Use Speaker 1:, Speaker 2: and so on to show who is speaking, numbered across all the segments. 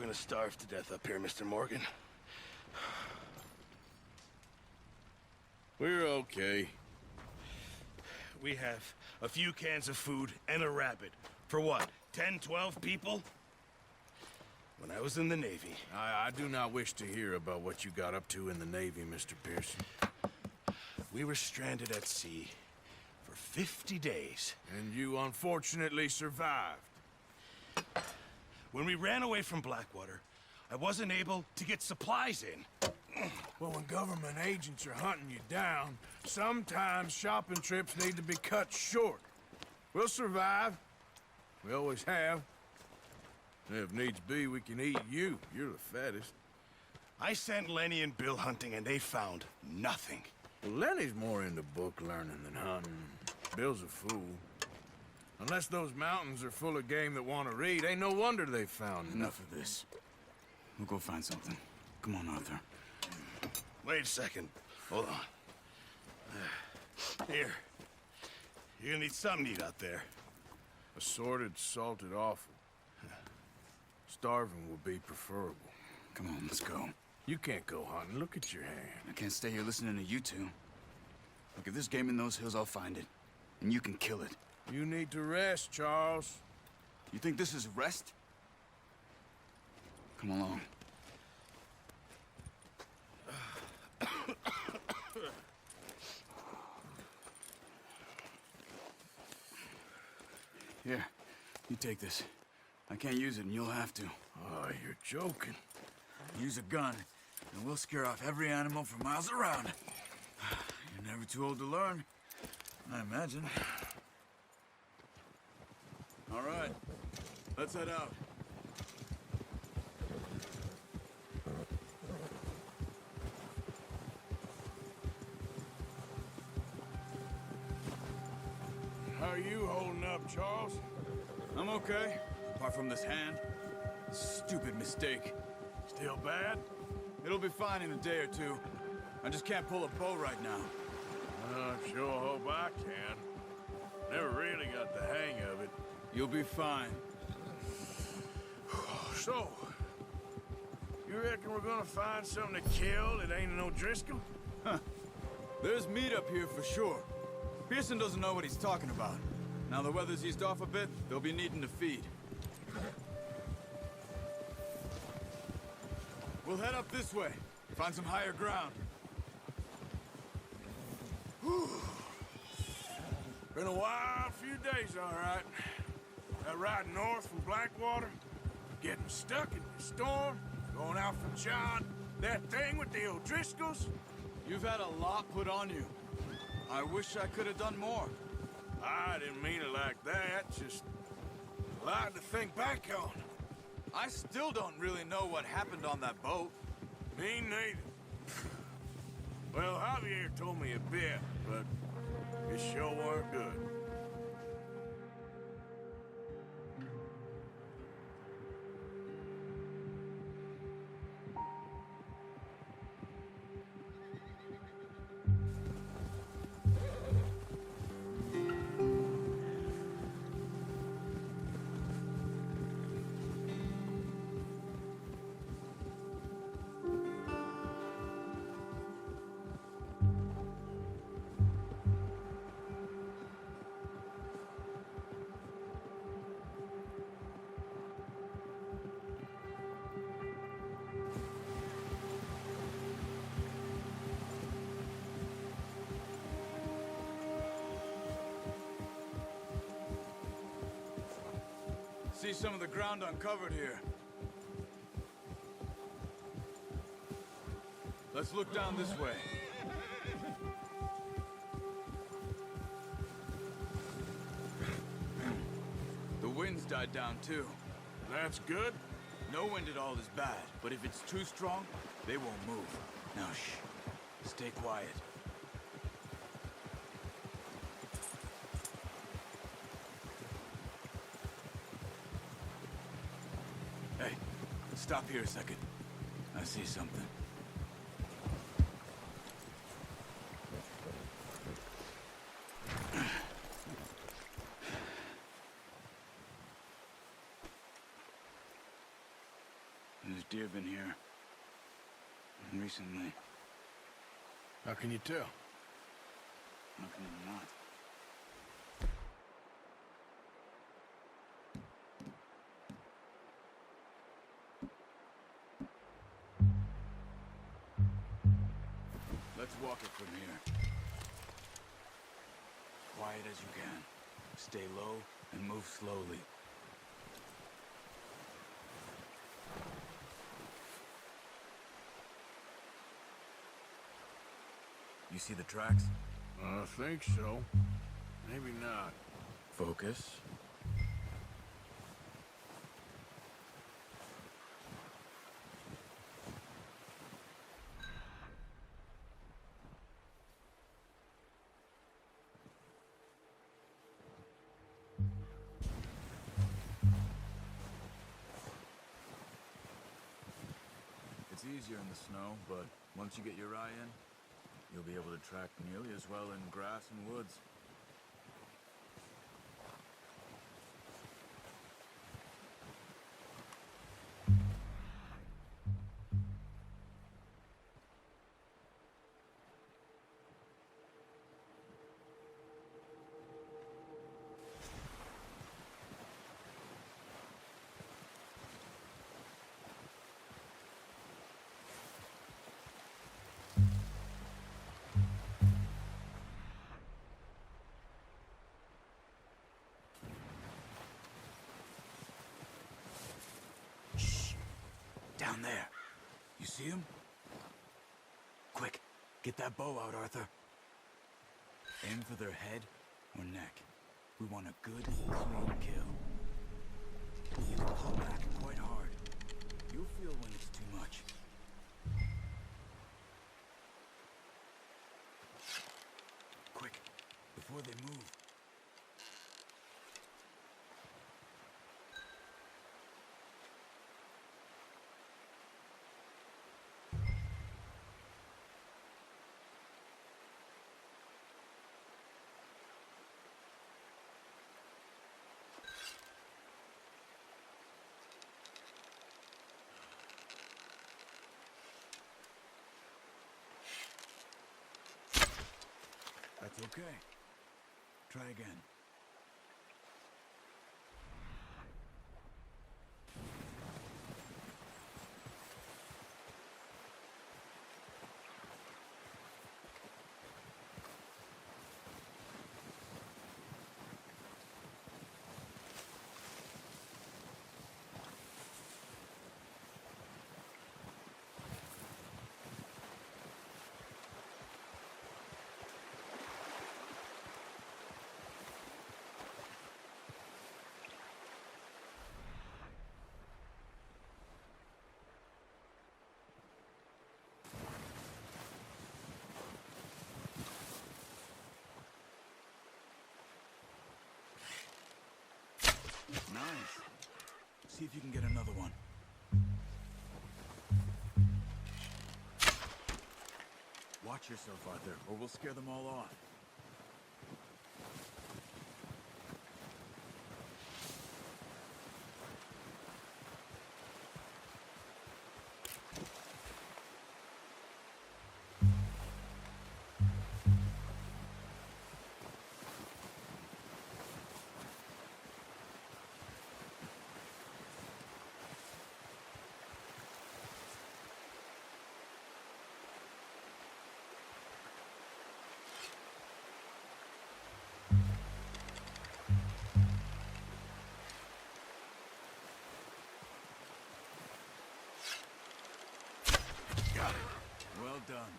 Speaker 1: gonna starve to death up here, Mr. Morgan.
Speaker 2: We're okay.
Speaker 1: We have a few cans of food and a rabbit. For what, 10, 12 people? When I was in the Navy...
Speaker 2: I do not wish to hear about what you got up to in the Navy, Mr. Pearson.
Speaker 1: We were stranded at sea for 50 days.
Speaker 2: And you unfortunately survived.
Speaker 1: When we ran away from Blackwater, I wasn't able to get supplies in.
Speaker 2: Well, when government agents are hunting you down, sometimes shopping trips need to be cut short. We'll survive. We always have. And if needs be, we can eat you. You're the fattest.
Speaker 1: I sent Lenny and Bill hunting, and they found nothing.
Speaker 2: Well, Lenny's more into book learning than hunting. Bill's a fool. Unless those mountains are full of game that want to read, ain't no wonder they found
Speaker 3: Enough of this. We'll go find something. Come on, Arthur.
Speaker 1: Wait a second. Hold on. Here. You're gonna need something to eat out there.
Speaker 2: Assorted, salted offal. Starving would be preferable.
Speaker 3: Come on, let's go.
Speaker 2: You can't go hunting. Look at your hand.
Speaker 3: I can't stay here listening to you two. Look, if there's game in those hills, I'll find it. And you can kill it.
Speaker 2: You need to rest, Charles.
Speaker 3: You think this is rest? Come along. Here, you take this. I can't use it, and you'll have to.
Speaker 2: Oh, you're joking.
Speaker 3: Use a gun, and we'll scare off every animal for miles around. You're never too old to learn, I imagine. All right, let's head out.
Speaker 2: How are you holding up, Charles?
Speaker 3: I'm okay, apart from this hand. Stupid mistake.
Speaker 2: Still bad?
Speaker 3: It'll be fine in a day or two. I just can't pull a bow right now.
Speaker 2: I sure hope I can. Never really got the hang of it.
Speaker 3: You'll be fine.
Speaker 2: So, you reckon we're gonna find something to kill that ain't no Driscoll?
Speaker 3: There's meat up here for sure. Pearson doesn't know what he's talking about. Now the weather's eased off a bit, they'll be needing to feed. We'll head up this way. Find some higher ground.
Speaker 2: Whew. Been a wild few days, all right. That ride north from Blackwater, getting stuck in the storm, going out for John, that thing with the O'Driscolls.
Speaker 3: You've had a lot put on you. I wish I could have done more.
Speaker 2: I didn't mean it like that, just a lot to think back on.
Speaker 3: I still don't really know what happened on that boat.
Speaker 2: Me neither. Well, Javier told me a bit, but it sure weren't good.
Speaker 3: See some of the ground uncovered here. Let's look down this way. The wind's died down too.
Speaker 2: That's good.
Speaker 3: No wind at all is bad, but if it's too strong, they won't move. Now shh. Stay quiet. Hey, stop here a second. I see something. deer been here? Recently.
Speaker 2: How can you tell?
Speaker 3: How can you not? Let's walk it from here. Quiet as you can. Stay low and move slowly. You see the tracks?
Speaker 2: I think so. Maybe not.
Speaker 3: Focus. It's easier in the snow, but once you get your eye in, you'll be able to track nearly as well in grass and woods. Down there. You see him? Quick, get that bow out, Arthur. Aim for their head or neck. We want a good, clean kill. You can pull back quite hard. You'll feel when it's too much. Quick, before they move. That's okay. Try again. Nice. See if you can get another one. Watch yourself, Arthur, or we'll scare them all off. Got it. Well done.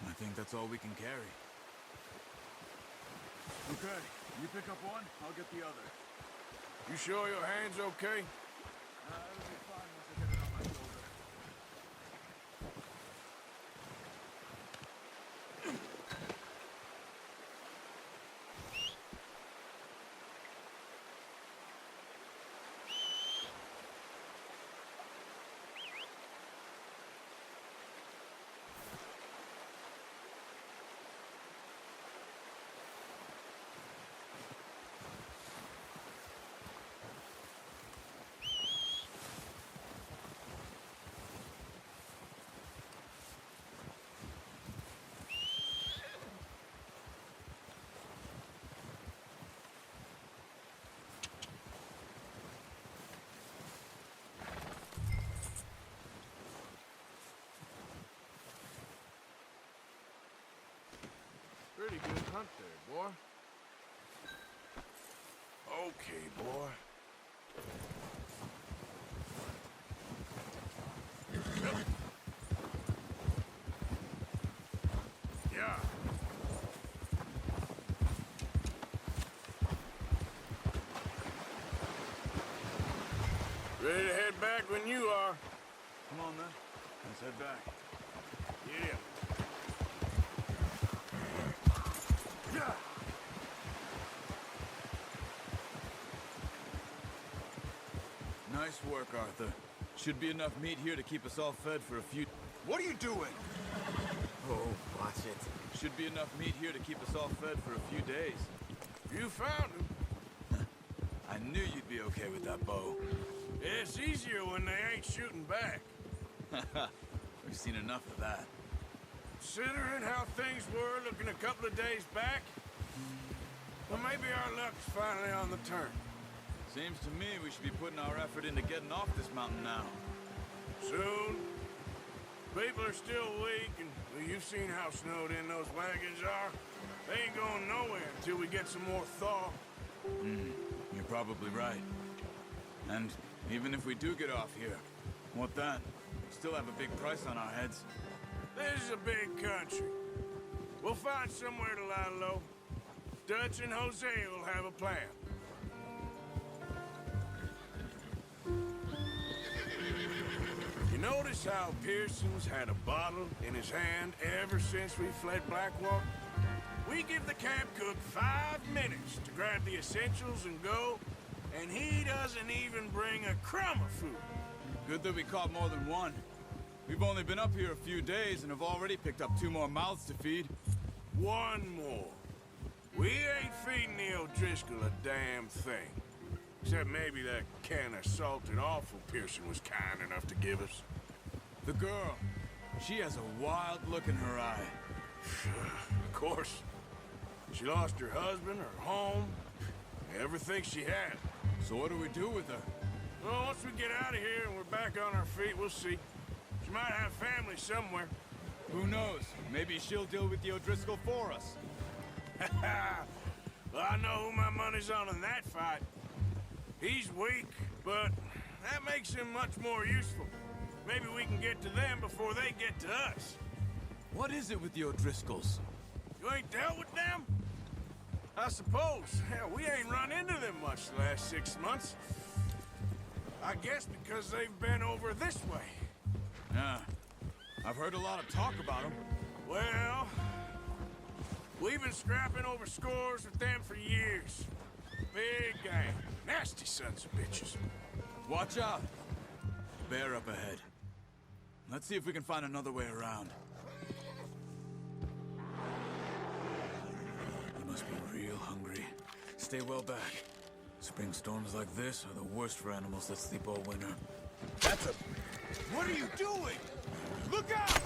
Speaker 3: I think that's all we can carry. Okay, you pick up one, I'll get the other.
Speaker 2: You sure your hand's okay?
Speaker 3: It'll be fine once I get it on my shoulder.
Speaker 2: Pretty good hunt there, boy. Okay, boy. Yeah. Ready to head back when you are.
Speaker 3: Come on, then. Let's head back.
Speaker 2: Yeah.
Speaker 3: Nice work, Arthur. Should be enough meat here to keep us all fed for a few...
Speaker 2: What are you doing?
Speaker 3: Oh, watch it. Should be enough meat here to keep us all fed for a few days.
Speaker 2: You found him.
Speaker 3: I knew you'd be okay with that bow.
Speaker 2: It's easier when they ain't shooting back.
Speaker 3: We've seen enough of that.
Speaker 2: Considering how things were looking a couple of days back, well, maybe our luck's finally on the turn.
Speaker 3: Seems to me we should be putting our effort into getting off this mountain now.
Speaker 2: Soon. People are still weak, and well, you've seen how snowed in those wagons are. They ain't going nowhere until we get some more thaw.
Speaker 3: You're probably right. And even if we do get off here, what then? We still have a big price on our heads.
Speaker 2: This is a big country. We'll find somewhere to lie low. Dutch and Jose will have a plan. You notice how Pearson's had a bottle in his hand ever since we fled Blackwater? We give the camp cook 5 minutes to grab the essentials and go, and he doesn't even bring a crumb of food.
Speaker 3: Good that we caught more than one. We've only been up here a few days and have already picked up 2 more mouths to feed.
Speaker 2: 1 more. We ain't feeding the O'Driscoll a damn thing. Except maybe that can of salted offal Pearson was kind enough to give us.
Speaker 3: The girl, she has a wild look in her eye.
Speaker 2: Of course. She lost her husband, her home, everything she had.
Speaker 3: So what do we do with her?
Speaker 2: Well, once we get out of here and we're back on our feet, we'll see. She might have family somewhere.
Speaker 3: Who knows? Maybe she'll deal with the O'Driscoll for us.
Speaker 2: Well, I know who my money's on in that fight. He's weak, but that makes him much more useful. Maybe we can get to them before they get to us.
Speaker 3: What is it with the O'Driscolls?
Speaker 2: You ain't dealt with them? I suppose. Hell, we ain't run into them much the last 6 months. I guess because they've been over this way.
Speaker 3: Yeah. I've heard a lot of talk about them.
Speaker 2: Well, we've been scrapping over scores with them for years. Big gang. Nasty sons of bitches.
Speaker 3: Watch out! Bear up ahead. Let's see if we can find another way around. You must be real hungry. Stay well back. Spring storms like this are the worst for animals that sleep all winter.
Speaker 2: That's a... What are you doing? Look out!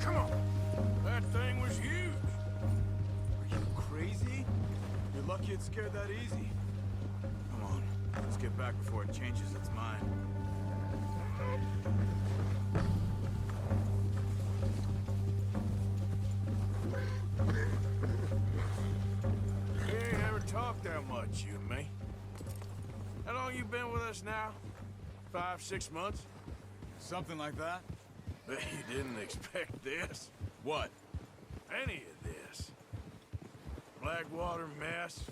Speaker 2: Come on. That thing was huge.
Speaker 3: Are you crazy? You're lucky it scared that easy. Come on, let's get back before it changes its mind.
Speaker 2: We ain't ever talked that much, you and me. How long you been with us now? 5, 6 months?
Speaker 3: Something like that?
Speaker 2: Bet you didn't expect this.
Speaker 3: What?
Speaker 2: Any of this. Blackwater mess.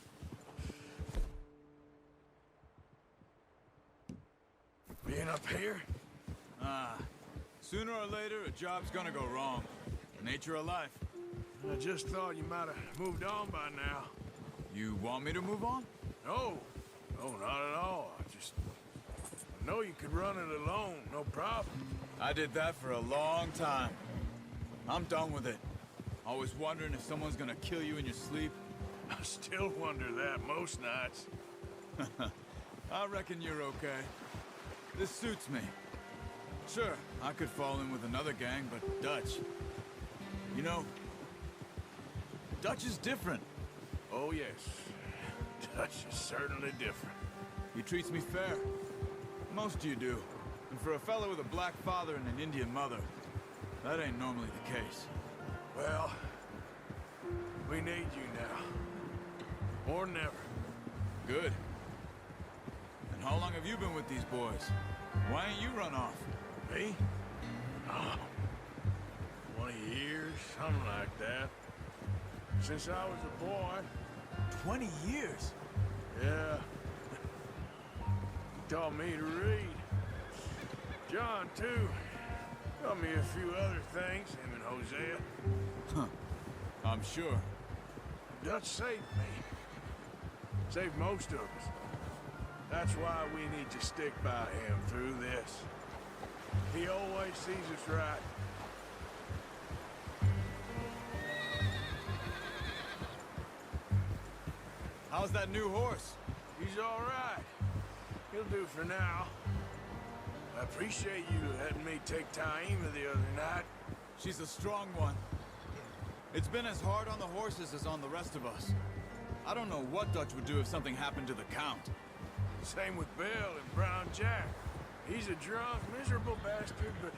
Speaker 2: Being up here?
Speaker 3: Sooner or later, a job's gonna go wrong. Nature of life.
Speaker 2: I just thought you might have moved on by now.
Speaker 3: You want me to move on?
Speaker 2: No. No, not at all. I know you could run it alone, no problem.
Speaker 3: I did that for a long time. I'm done with it. Always wondering if someone's gonna kill you in your sleep.
Speaker 2: I still wonder that most nights.
Speaker 3: I reckon you're okay. This suits me. Sure, I could fall in with another gang, but Dutch... You know, Dutch is different.
Speaker 2: Oh, yes. Dutch is certainly different.
Speaker 3: He treats me fair. Most of you do. And for a fellow with a black father and an Indian mother, that ain't normally the case.
Speaker 2: Well, we need you now. More than ever.
Speaker 3: Good. And how long have you been with these boys? Why ain't you run off?
Speaker 2: Me? Oh, 20 years, something like that. Since I was a boy.
Speaker 3: 20 years?
Speaker 2: Yeah. He taught me to read. John, too. Taught me a few other things, him and Hosea.
Speaker 3: Huh. I'm sure.
Speaker 2: Dutch saved me. Saved most of us. That's why we need to stick by him through this. He always sees us right.
Speaker 3: How's that new horse?
Speaker 2: He's all right. He'll do for now. I appreciate you letting me take Taima the other night.
Speaker 3: She's a strong one. It's been as hard on the horses as on the rest of us. I don't know what Dutch would do if something happened to the Count.
Speaker 2: Same with Bill and Brown Jack. He's a drunk, miserable bastard, but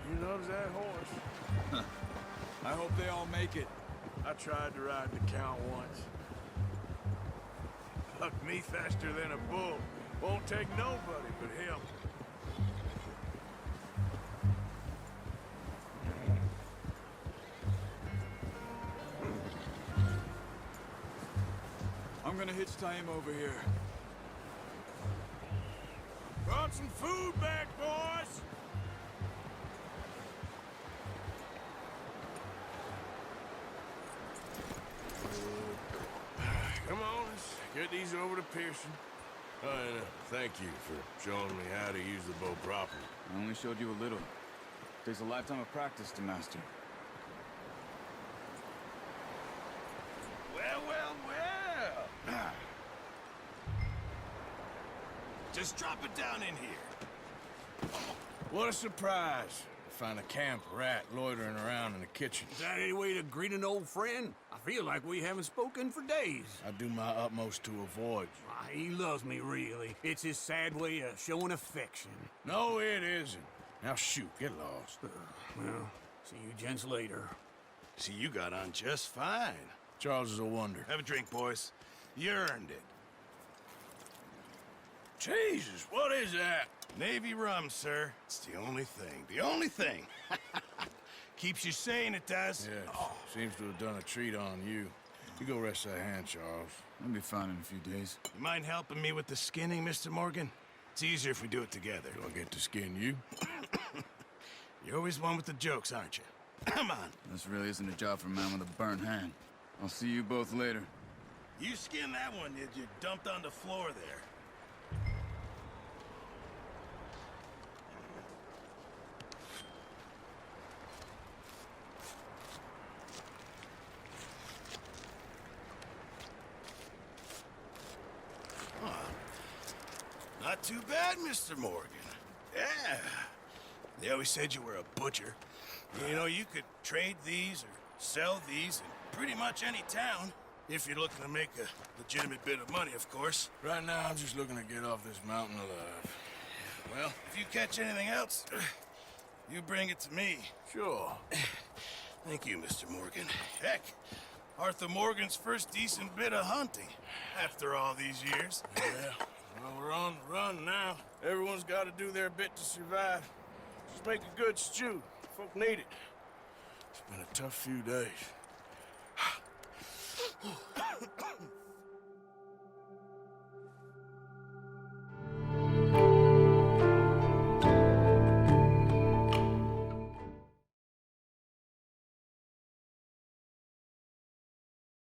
Speaker 2: he loves that horse.
Speaker 3: I hope they all make it.
Speaker 2: I tried to ride the Count once. Bucked me faster than a bull. Won't take nobody but him.
Speaker 3: I'm gonna hitch Taima over here.
Speaker 2: Brought some food back, boys! Come on, let's get these over to Pearson. And thank you for showing me how to use the bow properly.
Speaker 3: I only showed you a little. Takes a lifetime of practice to master.
Speaker 1: Well, well, well. Just drop it down in here.
Speaker 2: What a surprise. Find a camp rat loitering around in the kitchen.
Speaker 4: Is that any way to greet an old friend? I feel like we haven't spoken for days.
Speaker 2: I do my utmost to avoid you.
Speaker 4: Ah, he loves me, really. It's his sad way of showing affection.
Speaker 2: No, it isn't. Now shoot, get lost.
Speaker 4: Well, see you gents later.
Speaker 1: See, you got on just fine.
Speaker 2: Charles is a wonder.
Speaker 1: Have a drink, boys. You earned it.
Speaker 2: Jesus, what is that?
Speaker 1: Navy rum, sir. It's the only thing. The only thing. Keeps you sane, it does.
Speaker 2: Yes, seems to have done a treat on you. You go rest that hand, Charles.
Speaker 3: I'll be fine in a few days.
Speaker 1: You mind helping me with the skinning, Mr. Morgan? It's easier if we do it together.
Speaker 2: Do I get to skin you?
Speaker 1: You're always one with the jokes, aren't you? Come on.
Speaker 3: This really isn't a job for a man with a burnt hand. I'll see you both later.
Speaker 1: You skin that one you dumped on the floor there. Not too bad, Mr. Morgan. Yeah. They always said you were a butcher. You know, you could trade these or sell these in pretty much any town. If you're looking to make a legitimate bit of money, of course.
Speaker 2: Right now, I'm just looking to get off this mountain alive.
Speaker 1: Well, if you catch anything else, you bring it to me.
Speaker 2: Sure.
Speaker 1: Thank you, Mr. Morgan. Heck, Arthur Morgan's first decent bit of hunting after all these years.
Speaker 2: Yeah. Well, we're on the run now. Everyone's got to do their bit to survive. Just make a good stew. Folk need it. It's been a tough few days.